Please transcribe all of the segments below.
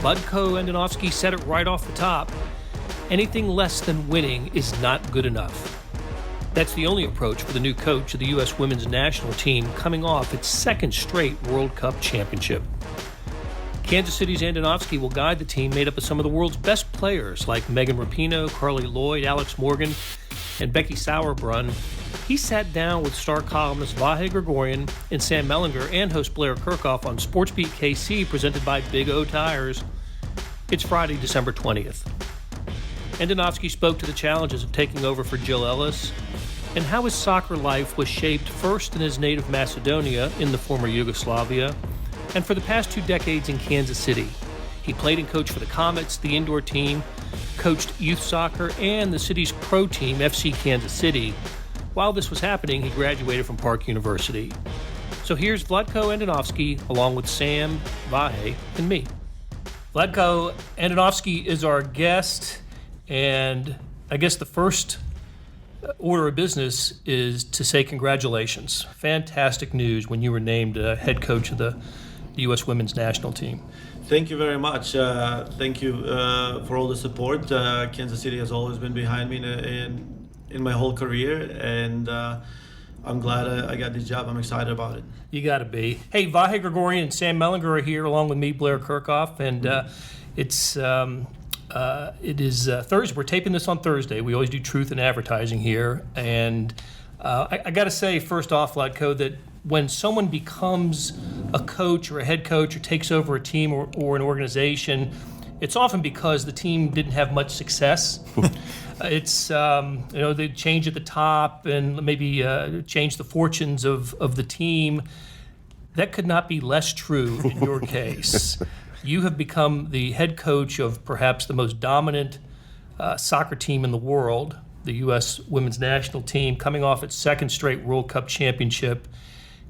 Vlatko Andonovski said it right off the top. Anything less than winning is not good enough. That's the only approach for the new coach of the U.S. women's national team coming off its second straight World Cup championship. Kansas City's Adonovski will guide the team made up of some of the world's best players like Megan Rapinoe, Carly Lloyd, Alex Morgan, and Becky Sauerbrunn. He sat down with star columnists Vahe, Gregorian, and Sam Mellinger and host Blair Kerkhoff on SportsBeat KC presented by Big O Tires. It's Friday, December 20th. Adonovski spoke to the challenges of taking over for Jill Ellis and how his soccer life was shaped first in his native Macedonia in the former Yugoslavia and for the past 2 decades in Kansas City. He played and coached for the Comets, the indoor team, coached youth soccer, and the city's pro team, FC Kansas City. While this was happening, he graduated from Park University. So here's Vlatko Andonovski along with Sam, Vahe, and me. Vlatko Andonovski is our guest. And I guess the first order of business is to say congratulations. Fantastic news when you were named head coach of the U.S. women's national team. Thank you very much. Thank you for all the support. Kansas City has always been behind me in my whole career, and I'm glad I got this job. I'm excited about it. You got to be. Hey, Vahe, Gregorian, and Sam Mellinger are here along with me, Blair Kerkhoff, and it is Thursday. We're taping this on Thursday. We always do truth in advertising here. And I got to say, first off, Vlatko, that when someone becomes a coach or a head coach or takes over a team or an organization, it's often because the team didn't have much success. It's, they change at the top and maybe change the fortunes of the team. That could not be less true in your case. You have become the head coach of perhaps the most dominant soccer team in the world, the U.S. women's national team, coming off its second straight World Cup championship.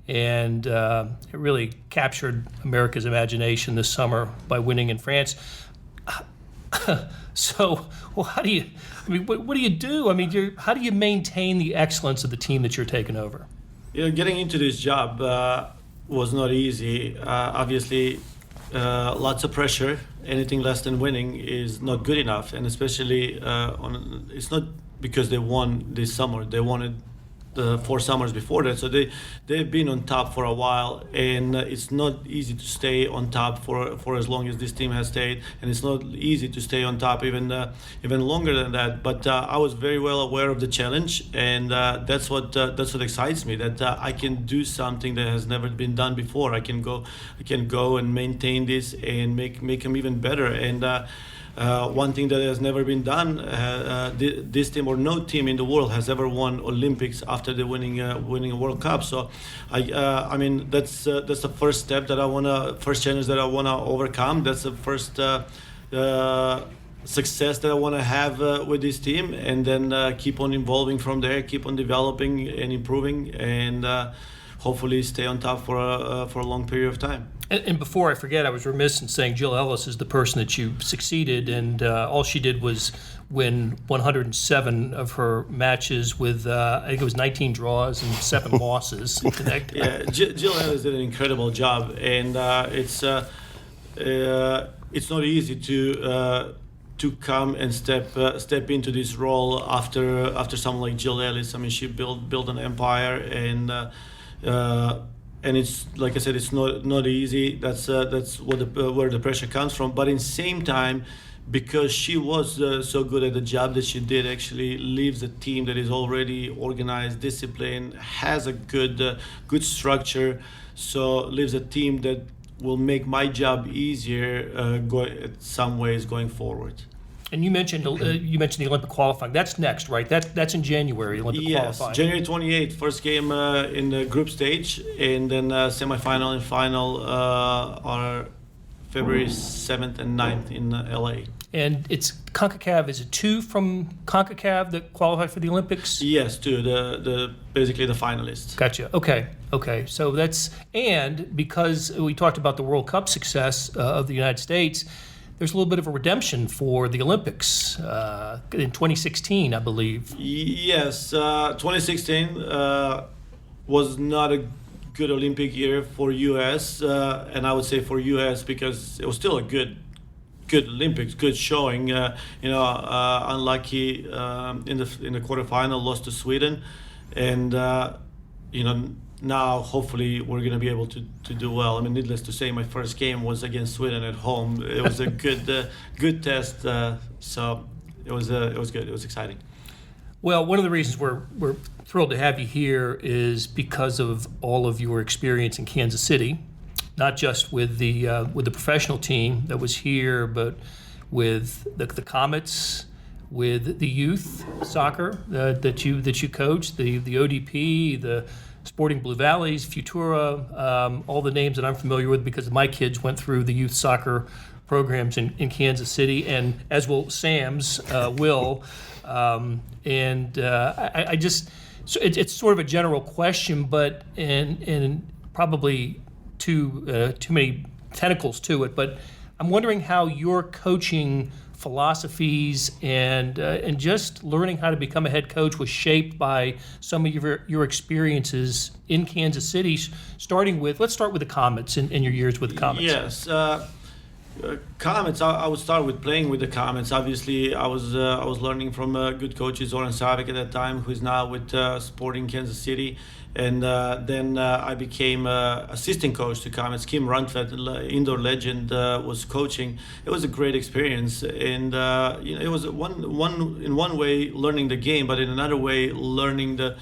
And it really captured America's imagination this summer by winning in France. So, well, what do you do? How do you maintain the excellence of the team that you're taking over? Getting into this job was not easy. Obviously, lots of pressure. Anything less than winning is not good enough, and especially it's not because they won this summer. They wanted the 4 summers before that, so they've been on top for a while, and it's not easy to stay on top for as long as this team has stayed, and it's not easy to stay on top even longer than that. But I was very well aware of the challenge, and that's what excites me. That I can do something that has never been done before. I can go and maintain this and make them even better. And one thing that has never been done, this team or no team in the world has ever won Olympics after the winning a World Cup. So, that's the first step that first challenge that I wanna overcome. That's the first success that I wanna have with this team, and then keep on evolving from there, keep on developing and improving, and hopefully stay on top for a long period of time. And before I forget, I was remiss in saying Jill Ellis is the person that you succeeded, and all she did was win 107 of her matches with, I think it was 19 draws and 7 losses. Yeah, Jill Ellis did an incredible job, and it's not easy to come and step into this role after someone like Jill Ellis. She built an empire, and it's, like I said, it's not easy. That's where the pressure comes from. But in the same time, because she was so good at the job that she did, actually leaves a team that is already organized, disciplined, has a good structure. So leaves a team that will make my job easier some ways going forward. And you mentioned the Olympic qualifying. That's next, right? That's in January, Olympic qualifying. Yes, January 28th, first game in the group stage, and then semifinal and final are February 7th and 9th in LA. And it's CONCACAF. Is it 2 from CONCACAF that qualify for the Olympics? Yes, 2. The basically the finalists. Gotcha. Okay. So that's, and because we talked about the World Cup success of the United States, there's a little bit of a redemption for the Olympics in 2016, I believe. Yes, 2016 was not a good Olympic year for U.S., and I would say for U.S. because it was still a good good Olympics, good showing. Unlucky in the quarterfinal, lost to Sweden, and now hopefully we're going to be able to do well. I mean, needless to say, my first game was against Sweden at home. It was a good test. So it was good. It was exciting. Well, one of the reasons we're thrilled to have you here is because of all of your experience in Kansas City, not just with the professional team that was here, but with the Comets, with the youth soccer that you coached, the ODP, the Sporting Blue Valleys, Futura, all the names that I'm familiar with because my kids went through the youth soccer programs in Kansas City, and as will Sam's will. I just, so it's sort of a general question, but and probably too many tentacles to it. But I'm wondering how your coaching philosophies and just learning how to become a head coach was shaped by some of your experiences in Kansas City. Let's start with the Comets and your years with the Comets. Yes. Comets. I would start with playing with the Comets. Obviously, I was learning from good coaches, Zoran Savic at that time, who is now with Sporting Kansas City, and then I became assistant coach to Comets. Kim Rundtvedt, indoor legend, was coaching. It was a great experience, and it was in one way learning the game, but in another way learning the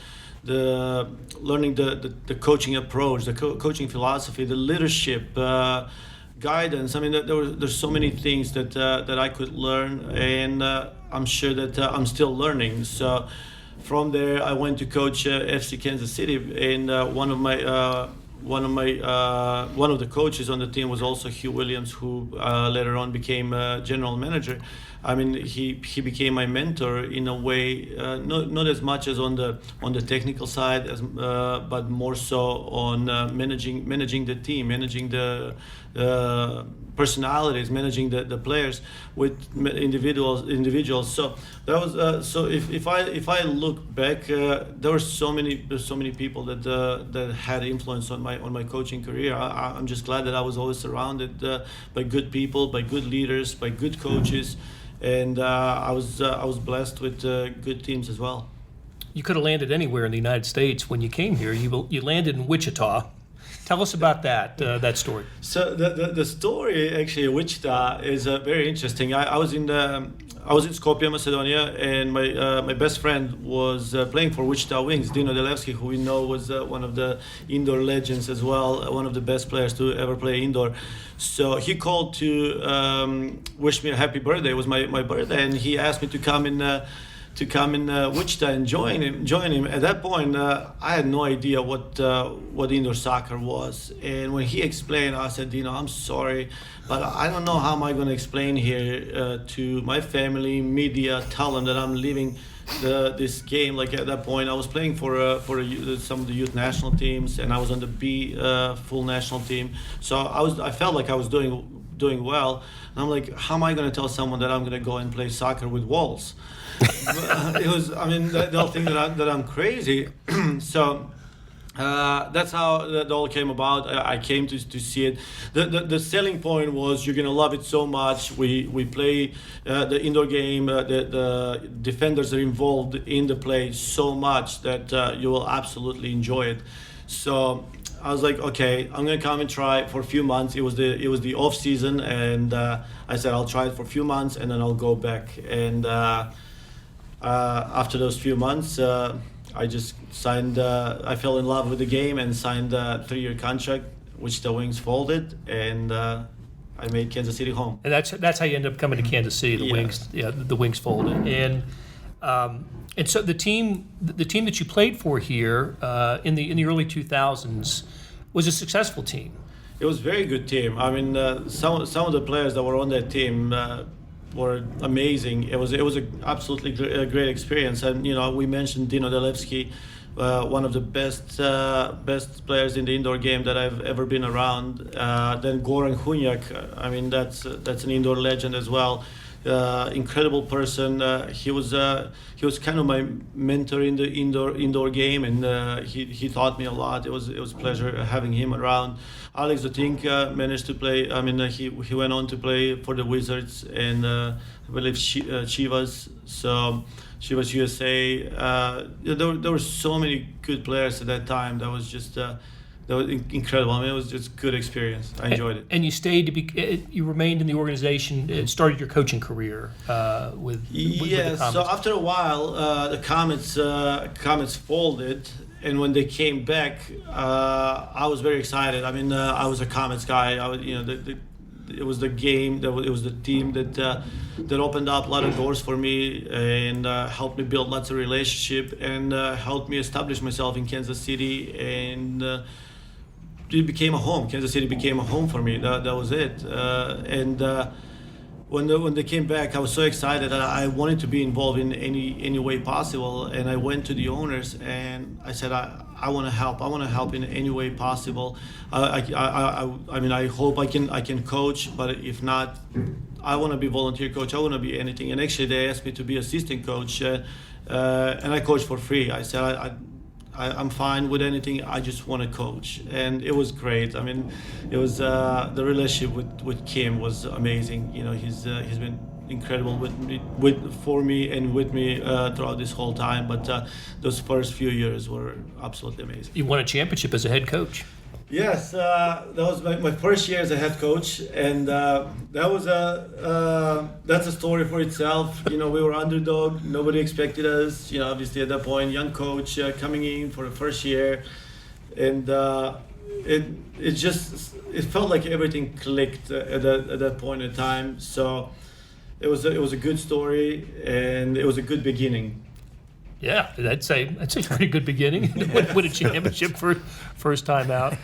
coaching approach, the coaching philosophy, the leadership. Guidance. I mean, there's so many things that I could learn, and I'm sure that I'm still learning. So from there, I went to coach FC Kansas City, and one of the coaches on the team was also Hugh Williams, who later on became general manager. I mean, he became my mentor in a way, not as much as on the technical side, but more so on managing the team, managing the personalities, managing the players with individuals. So that was so. If I look back, there were so many people that had influence on my coaching career. I'm just glad that I was always surrounded by good people, by good leaders, by good coaches. And I was blessed with good teams as well. You could have landed anywhere in the United States when you came here. You landed in Wichita. Tell us about that story. So the story actually in Wichita is very interesting. I was in Skopje, Macedonia, and my best friend was playing for Wichita Wings, Dino Delevski, who we know was one of the indoor legends as well, one of the best players to ever play indoor. So he called to wish me a happy birthday. It was my birthday, and he asked me to come in Wichita and join him. At that point, I had no idea what indoor soccer was. And when he explained, I said, I'm sorry, but I don't know how am I going to explain here to my family, media, tell them that I'm leaving this game. Like at that point, I was playing for some of the youth national teams, and I was on the B full national team. So I felt like I was doing well. And I'm like, how am I going to tell someone that I'm going to go and play soccer with walls? It was, I mean, they'll think that I'm crazy. So that's how that all came about. I came to see it. The selling point was you're gonna love it so much. We play the indoor game. The defenders are involved in the play so much that you will absolutely enjoy it. So I was like, okay, I'm gonna come and try for a few months. It was the off season, and I said I'll try it for a few months and then I'll go back. And after those few months, I just signed. I fell in love with the game and signed a 3-year contract, which the Wings folded, and I made Kansas City home. And that's how you end up coming to Kansas City. The Wings folded, and so the team that you played for here in the early 2000s was a successful team. It was a very good team. I mean, some of the players that were on that team were amazing. It was an absolutely great experience. And we mentioned Dino Delevski, one of the best players in the indoor game that I've ever been around. Then Goran Hunjak, I mean that's an indoor legend as well. incredible person. He was kind of my mentor in the indoor game, and he taught me a lot. It was a pleasure having him around. Alex Zotinka managed to play. I mean, he went on to play for the Wizards and I believe Chivas. So Chivas USA. There were so many good players at that time. That was just. That was incredible. I mean, it was just good experience. I enjoyed it. And you stayed to be. You remained in the organization. It started your coaching career with the Comets. So after a while, the Comets folded, and when they came back, I was very excited. I mean, I was a Comets guy. I was, it was the game. It was the team that opened up a lot of doors for me and helped me build lots of relationship and helped me establish myself in Kansas City and. It became a home. Kansas City became a home for me. That was it. When they came back, I was so excited that I wanted to be involved in any way possible. And I went to the owners and I said, I want to help. I want to help in any way possible. I mean, I hope I can coach, but if not, I want to be volunteer coach. I want to be anything. And actually, they asked me to be assistant coach, and I coached for free. I said I'm fine with anything. I just want to coach, and it was great. I mean, it was the relationship with Kim was amazing. He's been incredible for me and with me throughout this whole time. But those first few years were absolutely amazing. You won a championship as a head coach. Yes, that was my first year as a head coach, and that's a story for itself. We were underdog. Nobody expected us. Obviously at that point, young coach coming in for the first year, and it felt like everything clicked at that point in time. So it was a good story, and it was a good beginning. Yeah, I'd say it's a pretty good beginning. Win a championship for first time out.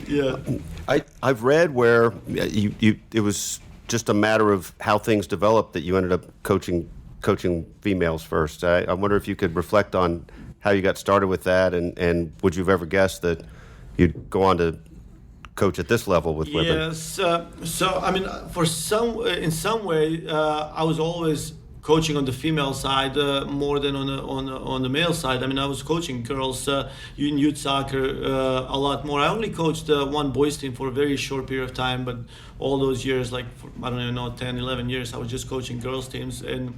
Yeah, I've read where it was just a matter of how things developed that you ended up coaching females first. I wonder if you could reflect on how you got started with that, and would you have ever guessed that you'd go on to coach at this level with women? Yes. So I mean, in some way, I was always coaching on the female side more than on the male side. I mean, I was coaching girls in youth soccer a lot more. I only coached one boys team for a very short period of time, but all those years, like I don't even know, 10, 11 years, I was just coaching girls teams. And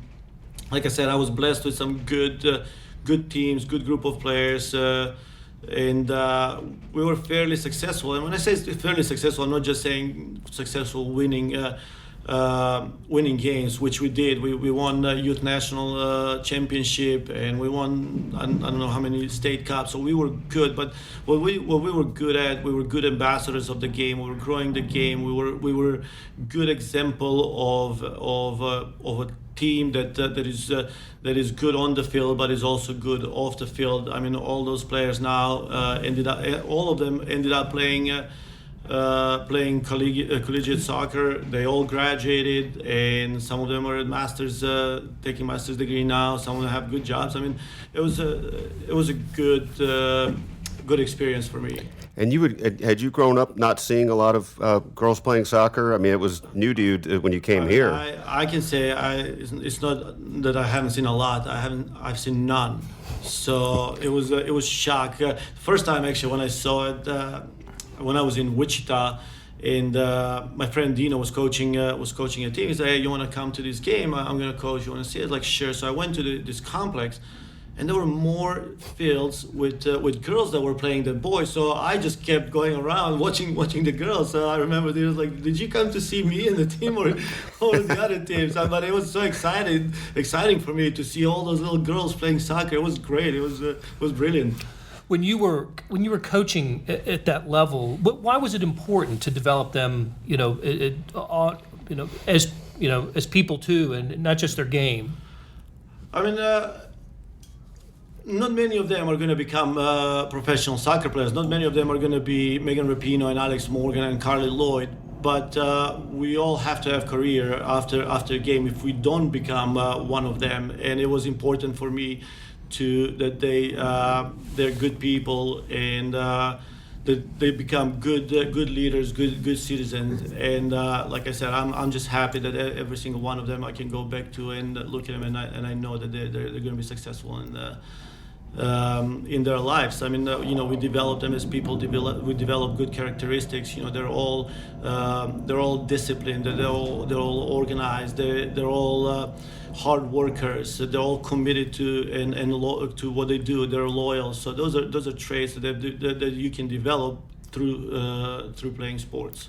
like I said, I was blessed with some good teams, good group of players. And we were fairly successful. And when I say fairly successful, I'm not just saying successful winning games, which we did. We won youth national championship, and we won I don't know how many state cups. So we were good. But what we were good at, we were good ambassadors of the game. We were growing the game. We were good example of a team that is good on the field, but is also good off the field. I mean, all those players now all of them ended up playing collegiate soccer. They all graduated, and some of them are taking master's degree now. Some of them have good jobs. I mean, it was a good experience for me. And had you grown up not seeing a lot of girls playing soccer? I mean, it was new to you when you came here. I can say it's not that I haven't seen a lot. I've seen none. So it was shock. First time actually when I saw it. When I was in Wichita, and my friend Dino was coaching a team. He said, "Hey, you want to come to this game? I'm going to coach. You want to see it?" Like, sure. So I went to this complex, and there were more fields with girls that were playing than boys. So I just kept going around watching the girls. So I remember they was like, "Did you come to see me and the team or the other teams?" But it was so exciting for me to see all those little girls playing soccer. It was great. It was brilliant. When you were coaching at that level, why was it important to develop them, as people too, and not just their game? I mean, not many of them are going to become professional soccer players. Not many of them are going to be Megan Rapinoe and Alex Morgan and Carly Lloyd. But we all have to have career after a game if we don't become one of them. And it was important for me that they're good people and they become good leaders, good citizens. And like I said, I'm just happy that every single one of them I can go back to and look at them, and I know that they're going to be successful in their lives. I mean, we develop them as people. We develop good characteristics. They're all disciplined. They're all organized. They're all hard workers. They're all committed to to what they do. They're loyal. So those are traits that you can develop through playing sports.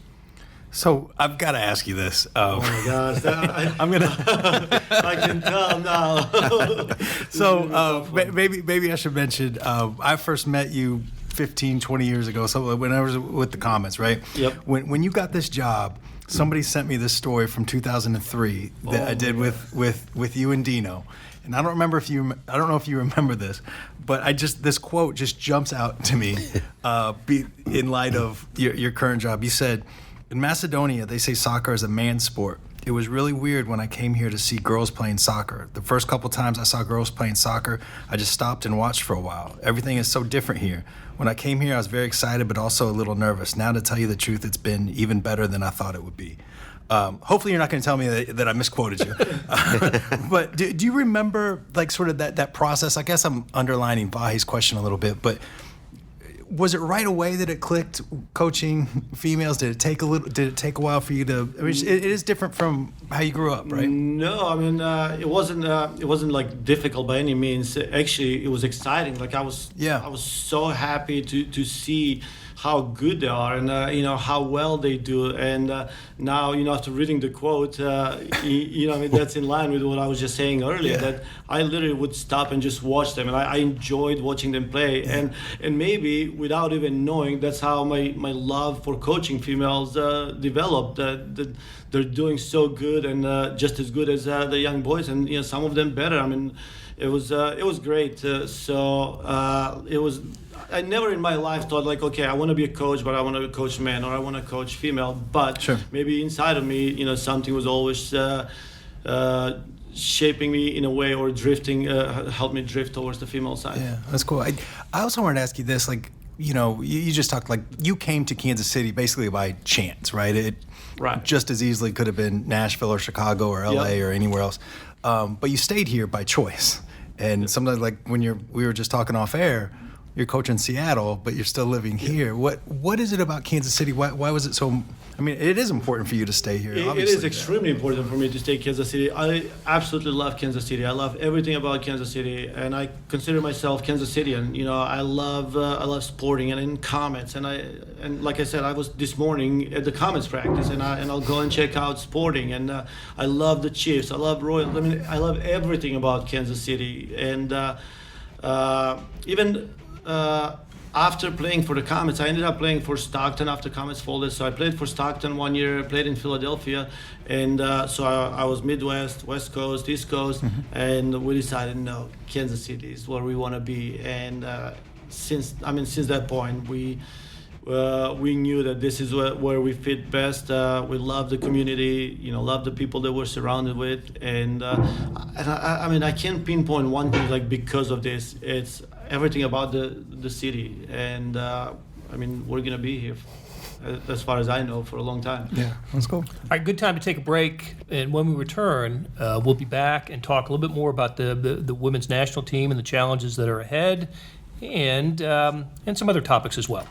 So I've got to ask you this. Oh my gosh, I can tell now. So maybe I should mention, I first met you 15, 20 years ago, so when I was with the Comets, right? Yep. When you got this job, somebody sent me this story from 2003 that I did with you and Dino. And I don't know if you remember this, but this quote just jumps out to me in light of your current job. You said, "In Macedonia, they say soccer is a man's sport. It was really weird when I came here to see girls playing soccer. The first couple times I saw girls playing soccer, I just stopped and watched for a while. Everything is so different here. When I came here, I was very excited, but also a little nervous. Now, to tell you the truth, it's been even better than I thought it would be." Hopefully you're not going to tell me that I misquoted you. But do you remember sort of that process? I guess I'm underlining Vahe's question a little bit, but was it right away that it clicked, coaching females? Did it take a while for you to? I mean, it is different from how you grew up, right? No, I mean it wasn't like difficult by any means. Actually, it was exciting. Like I was so happy to see how good they are and how well they do. And now after reading the quote, that's in line with what I was just saying earlier. Yeah. That I literally would stop and just watch them, and I enjoyed watching them play. Yeah. And maybe without even knowing, that's how my love for coaching females developed. That they're doing so good and just as good as the young boys, and some of them better. I mean, it was great. It was. I never in my life thought okay, I want to be a coach, but I want to coach men or I want to coach female. But sure. Maybe inside of me, something was always shaping me in a way or helped me drift towards the female side. Yeah, that's cool. I also wanted to ask you this, you just talked you came to Kansas City basically by chance, right? It just as easily could have been Nashville or Chicago or LA or anywhere else. But you stayed here by choice. And sometimes we were just talking off air, you're coaching Seattle, but you're still living here. What is it about Kansas City? Why was it so? I mean, it is important for you to stay here. It is extremely important for me to stay in Kansas City. I absolutely love Kansas City. I love everything about Kansas City, and I consider myself Kansas Cityan. I love sporting and in Comets, and like I said, I was this morning at the Comets practice, and I'll go and check out sporting, and I love the Chiefs. I love Royals. I mean, I love everything about Kansas City, and even. After playing for the Comets, I ended up playing for Stockton after Comets folded. So I played for Stockton 1 year, played in Philadelphia, and so I was Midwest, West Coast, East Coast, and we decided no, Kansas City is where we want to be. And since that point, we knew that this is where we fit best. We love the community, love the people that we're surrounded with, and I can't pinpoint one thing because of this. It's everything about the city, and we're gonna be here, as far as I know, for a long time. Yeah, that's cool. All right, good time to take a break, and when we return, we'll be back and talk a little bit more about the women's national team and the challenges that are ahead, and some other topics as well.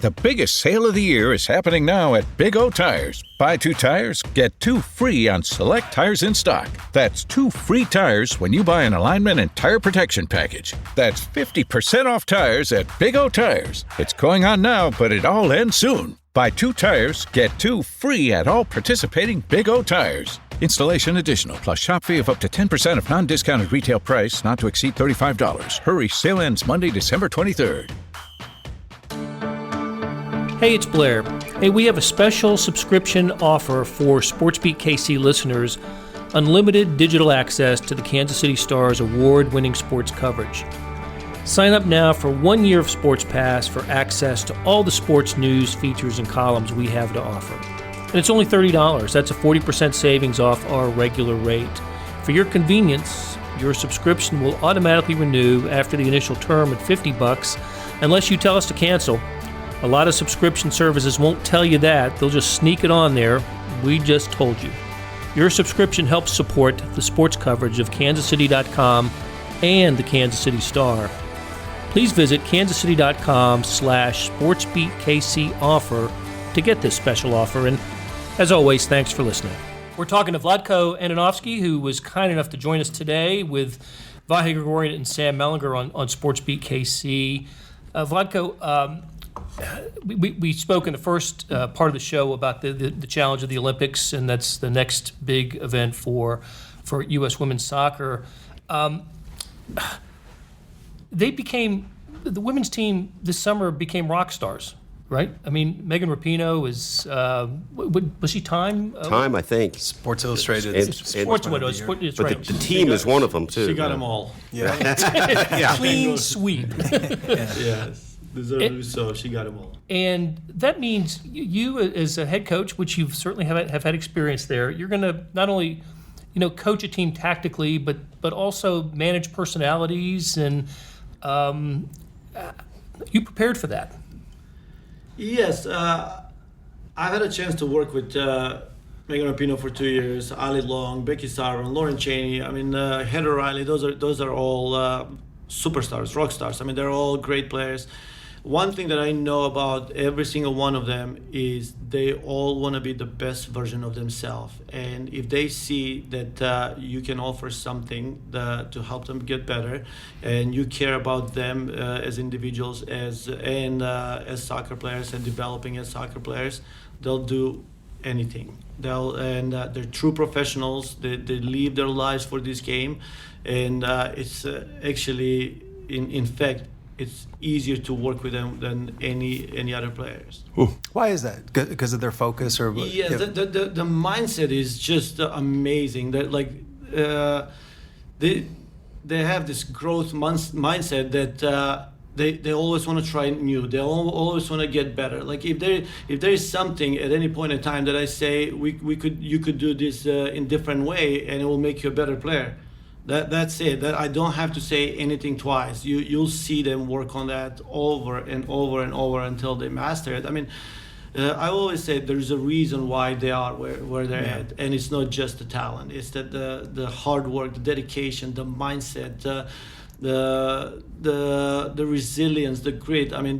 The biggest sale of the year is happening now at Big O Tires. Buy 2 tires, get 2 free on select tires in stock. That's 2 free tires when you buy an alignment and tire protection package. That's 50% off tires at Big O Tires. It's going on now, but it all ends soon. Buy 2 tires, get 2 free at all participating Big O Tires. Installation additional, plus shop fee of up to 10% of non-discounted retail price, not to exceed $35. Hurry, sale ends Monday, December 23rd. Hey, it's Blair. Hey, we have a special subscription offer for SportsBeat KC listeners, unlimited digital access to the Kansas City Star's award-winning sports coverage. Sign up now for 1 year of Sports Pass for access to all the sports news, features, and columns we have to offer. And it's only $30. That's a 40% savings off our regular rate. For your convenience, your subscription will automatically renew after the initial term at $50, unless you tell us to cancel. A lot of subscription services won't tell you that. They'll just sneak it on there. We just told you. Your subscription helps support the sports coverage of kansascity.com and the Kansas City Star. Please visit kansascity.com/SportsBeatKC offer to get this special offer. And as always, thanks for listening. We're talking to Vlatko Andonovski, who was kind enough to join us today with Vahe Gregorian and Sam Mellinger on SportsBeat KC. Vlatko, we spoke in the first part of the show about the challenge of the Olympics, and that's the next big event for U.S. women's soccer. The women's team this summer became rock stars, right? I mean, Megan Rapinoe is, was she Time? Time, I think. Sports Illustrated. Sports Window. But the team is one of them, too. She got them all. Yeah. Clean sweep. Yes. Deservedly so. She got them all. And that means you, as a head coach, which you've certainly have had experience there, you're going to not only, coach a team tactically, but also manage personalities, and you prepared for that. Yes, I've had a chance to work with Megan Rapinoe for 2 years, Ali Long, Becky Sauerbrunn, Lauren Cheney. I mean, Heather Riley. Those are all superstars, rock stars. I mean, they're all great players. One thing that I know about every single one of them is they all want to be the best version of themselves. And if they see that you can offer something to help them get better, and you care about them as individuals, as soccer players, and developing as soccer players, they'll do anything. They're true professionals. They live their lives for this game, and it's actually, in fact, it's easier to work with them than any other players. Why is that? Because of their focus, or yeah, the mindset is just amazing. That they have this growth mindset that they always want to try new. They always want to get better. Like if there is something at any point in time that I say you could do this in different way and it will make you a better player. That's it. That I don't have to say anything twice. You'll see them work on that over and over and over until they master it. I mean, I always say there's a reason why they are where they're at, and it's not just the talent. It's that the hard work, the dedication, the mindset, the resilience, the grit. I mean,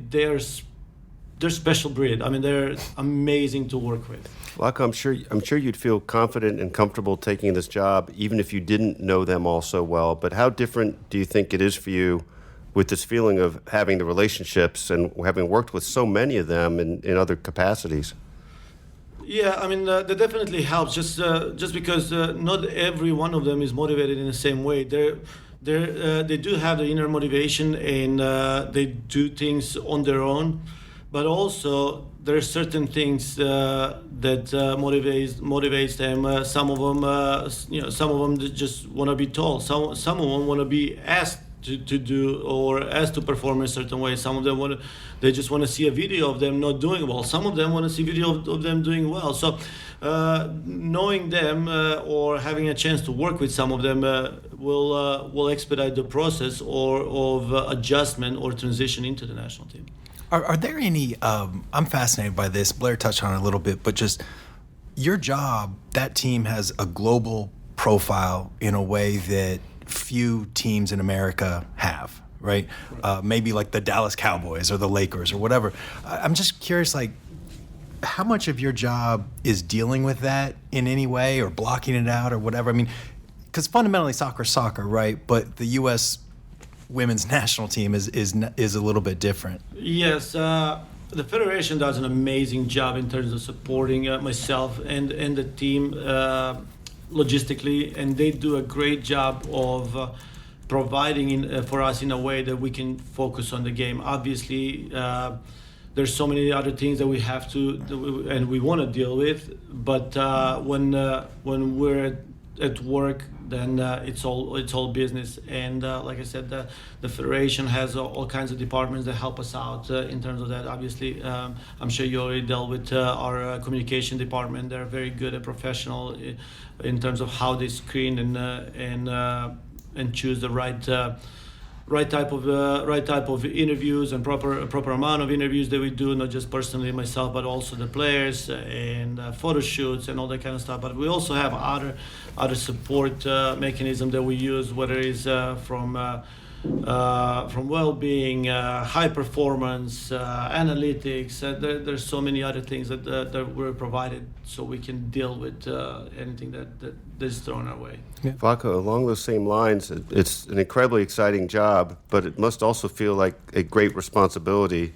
they're special breed. I mean, they're amazing to work with. Vlatko, I'm sure you'd feel confident and comfortable taking this job, even if you didn't know them all so well. But how different do you think it is for you with this feeling of having the relationships and having worked with so many of them in other capacities? Yeah, I mean, that definitely helps. Just because not every one of them is motivated in the same way. They do have the inner motivation, and they do things on their own. But also, there are certain things that motivates them. Some of them just want to be told. Some of them want to be asked to do or asked to perform in a certain way. Some of them they just want to see a video of them not doing well. Some of them want to see video of them doing well. So, knowing them or having a chance to work with some of them will expedite the process of adjustment or transition into the national team. Are there any, I'm fascinated by this, Blair touched on it a little bit, but just your job, that team has a global profile in a way that few teams in America have, right? Maybe like the Dallas Cowboys or the Lakers or whatever. I'm just curious, like, how much of your job is dealing with that in any way, or blocking it out or whatever? I mean, because fundamentally soccer's soccer, right? But the U.S. women's national team is a little bit different. Yes, the federation does an amazing job in terms of supporting myself and the team logistically, and they do a great job of providing for us in a way that we can focus on the game. Obviously, there's so many other things that we have to and we want to deal with, but when we're at work, then it's all business. And like I said, the federation has all kinds of departments that help us out in terms of that. Obviously, I'm sure you already dealt with our communication department. They're very good and professional in terms of how they screen and choose the right right type of interviews and proper amount of interviews that we do, not just personally myself, but also the players and photo shoots and all that kind of stuff. But we also have other support mechanism that we use, whether it's from well-being, high performance, analytics. There's so many other things that were provided so we can deal with anything that is thrown our way. Vlatko, along those same lines, it's an incredibly exciting job, but it must also feel like a great responsibility.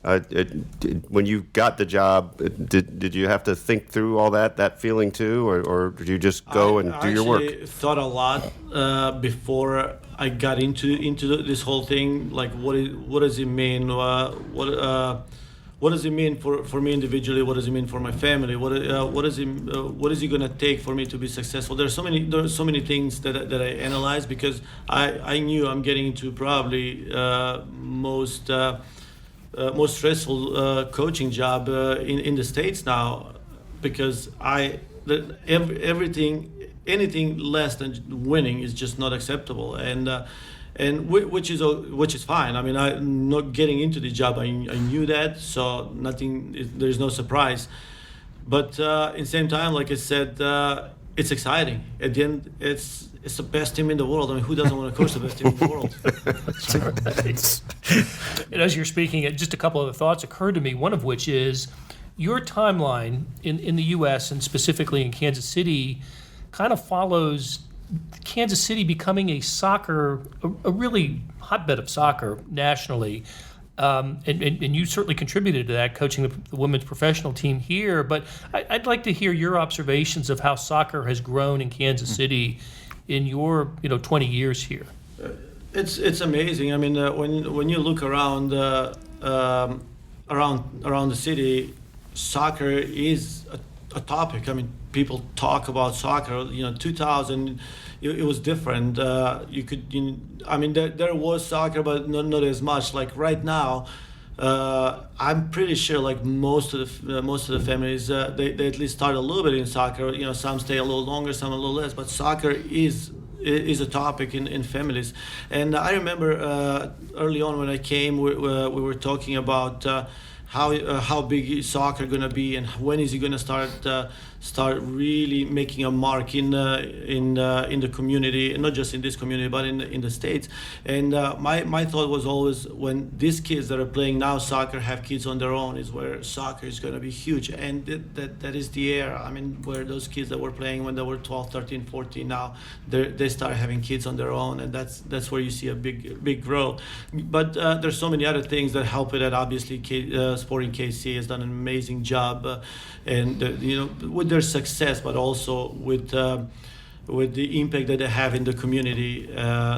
When you got the job, did you have to think through all that feeling too, or did you just go and do your work? I thought a lot before I got into this whole thing. Like, what does it mean? What does it mean for me individually? What does it mean for my family? What is it going to take for me to be successful? There are so many things that I analyze, because I knew I'm getting into probably most stressful coaching job in the States now, because anything less than winning is just not acceptable, and which is fine. I mean, I'm not getting into the job. I knew that, so there's no surprise. But in the same time, like I said, it's exciting. At the end, it's the best team in the world. I mean, who doesn't want to coach the best team in the world? And as you're speaking, just a couple of thoughts occurred to me, one of which is your timeline in the U.S. and specifically in Kansas City kind of follows Kansas City becoming a really hotbed of soccer nationally. And you certainly contributed to that, coaching the women's professional team here. But I'd like to hear your observations of how soccer has grown in Kansas City in your 20 years here. It's amazing. I mean, when you look around around the city, soccer is a topic. I mean, people talk about soccer. 2000, it was different. There was soccer, but not as much. Like right now, I'm pretty sure like most of the families they at least start a little bit in soccer. Some stay a little longer, some a little less. But soccer is a topic in families. And I remember early on when I came, we were talking about how big is soccer going to be, and when is it going to start really making a mark in the community, and not just in this community, but in the States. And my thought was always, when these kids that are playing now soccer have kids on their own, is where soccer is going to be huge. And that is the era. I mean, where those kids that were playing when they were 12, 13, 14, now they start having kids on their own, and that's where you see a big growth. But there's so many other things that help with that. Obviously, Sporting KC has done an amazing job, with their success, but also with the impact that they have in the community.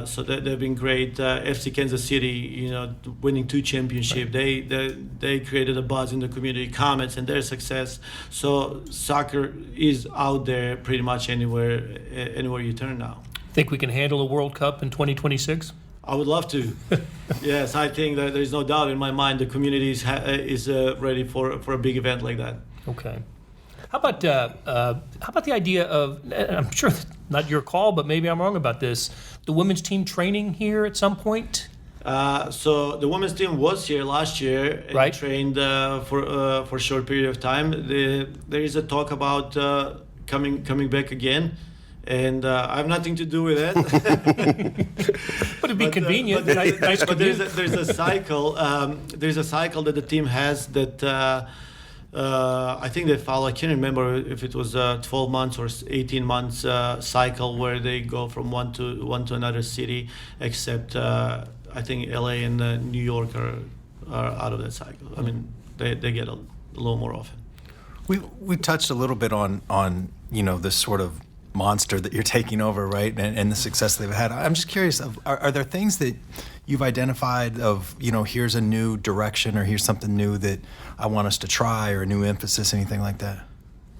So they've been great. FC Kansas City, winning 2 championships. They created a buzz in the community, comments, and their success. So soccer is out there pretty much anywhere you turn now. Think we can handle a World Cup in 2026? I would love to. Yes, I think that there's no doubt in my mind the community is ready for a big event like that. Okay. How about the idea of, and I'm sure not your call, but maybe I'm wrong about this, the women's team training here at some point? So the women's team was here last year and trained for a short period of time. There is a talk about coming back again. And I have nothing to do with it. But it'd be convenient. Nice but there's a cycle. There's a cycle that the team has that I think they follow. I can't remember if it was 12 months or 18 months cycle where they go from one to another city. Except I think LA and New York are out of that cycle. I mean, they get a little more often. We touched a little bit on this sort of monster that you're taking over, right, and the success they've had. I'm just curious, are there things that you've identified of, here's a new direction, or here's something new that I want us to try, or a new emphasis, anything like that?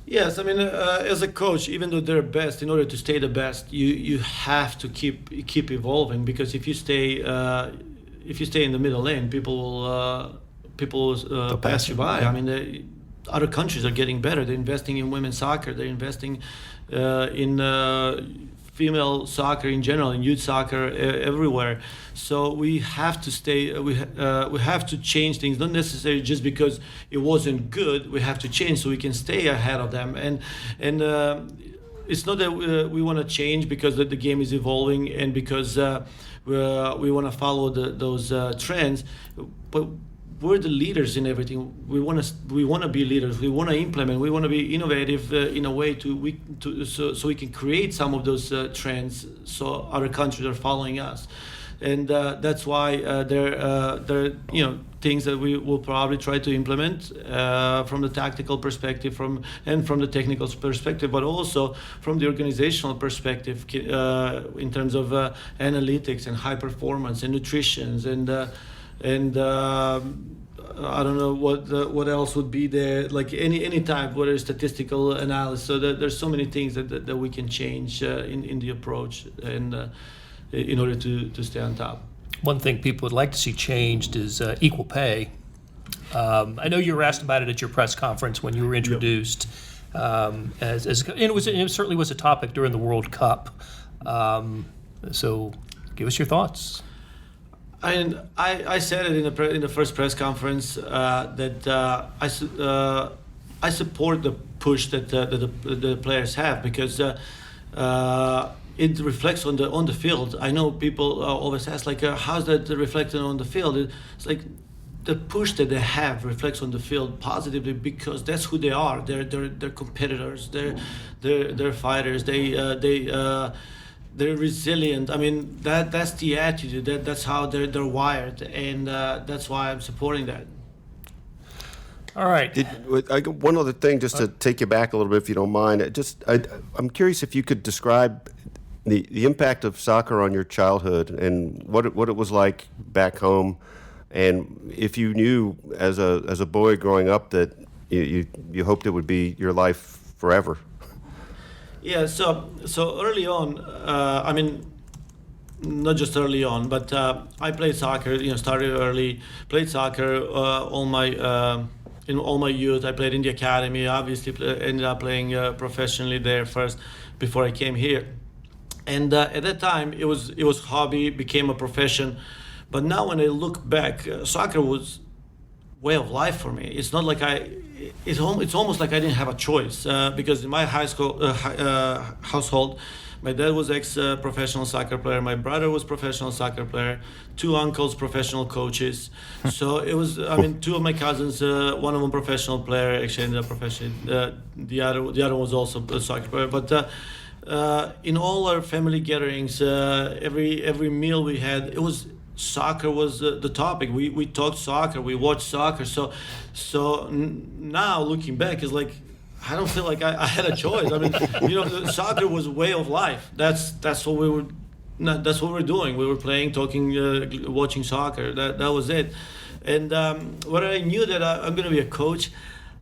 Yes, I mean, as a coach, even though they're best, in order to stay the best, you have to keep evolving, because if you stay in the middle lane, people will pass you by. I mean, other countries are getting better. They're investing in women's soccer. They're investing in female soccer in general, and youth soccer everywhere. So we have to stay. We have to change things, not necessarily just because it wasn't good. We have to change so we can stay ahead of them. And it's not that we want to change because the game is evolving and because we want to follow those trends, but we're the leaders in everything. We want to be leaders. We want to implement. We want to be innovative in a way so we can create some of those trends so other countries are following us. And that's why there are things that we will probably try to implement from the tactical perspective, from the technical perspective, but also from the organizational perspective in terms of analytics and high performance and nutrition and I don't know what else would be there, like any type, whether it's statistical analysis. So there's so many things that we can change in the approach and in order to stay on top. One thing people would like to see changed is equal pay. I know you were asked about it at your press conference when you were introduced. And it certainly was a topic during the World Cup. So give us your thoughts. I said it in the first press conference that I support the push that the players have because it reflects on the field. I know people always ask how's that reflected on the field? It's like the push that they have reflects on the field positively because that's who they are. They're competitors. They're fighters. They're resilient. I mean, that's the attitude. That's how they're wired, and that's why I'm supporting that. All right. One other thing, just to take you back a little bit, if you don't mind. I'm curious if you could describe the impact of soccer on your childhood and what it was like back home, and if you knew as a boy growing up that you hoped it would be your life forever. Yeah, so early on, I mean, not just early on, but I played soccer. Started early, played soccer in all my youth. I played in the academy. Obviously, ended up playing professionally there first before I came here. And at that time, it was hobby, became a profession. But now, when I look back, soccer was way of life for me. It's not like it's almost like I didn't have a choice because in my high school household, my dad was ex-professional soccer player. My brother was professional soccer player. 2 uncles, professional coaches. So it was. I mean, 2 of my cousins. One of them professional player. Actually, ended up professional. The other was also a soccer player. But in all our family gatherings, every meal we had, it was. Soccer was the topic. We talked soccer. We watched soccer. So now looking back, it's like I don't feel like I had a choice. I mean, soccer was a way of life. That's what we were. That's what we're doing. We were playing, talking, watching soccer. That was it. And when I knew that I'm going to be a coach,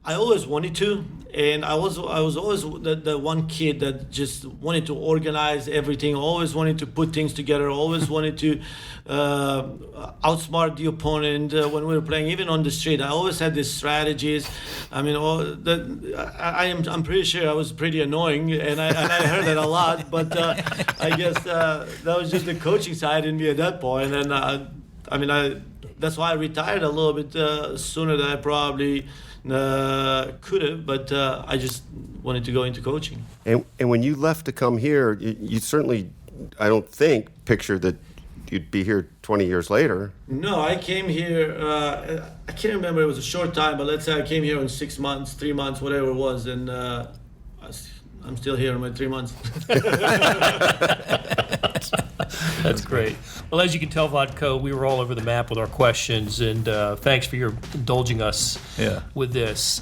I always wanted to, and I was always the one kid that just wanted to organize everything, always wanted to put things together, always wanted to outsmart the opponent when we were playing, even on the street. I always had these strategies. I mean, I'm pretty sure I was pretty annoying, and I heard that a lot. But I guess that was just the coaching side in me at that point. And that's why I retired a little bit sooner than I probably could have, but I just wanted to go into coaching. And when you left to come here, you certainly, I don't think, pictured that you'd be here 20 years later. No, I came here, I can't remember, it was a short time, but let's say I came here in 6 months, 3 months, whatever it was, and I'm still here in my 3 months. That's great. Well, as you can tell, Vlatko, we were all over the map with our questions, and thanks for your indulging us with this.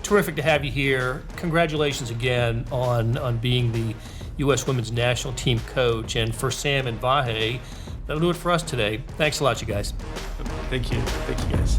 Terrific to have you here. Congratulations again on being the U.S. Women's National Team coach. And for Sam and Vahe, that'll do it for us today. Thanks a lot, you guys. Thank you. Thank you, guys.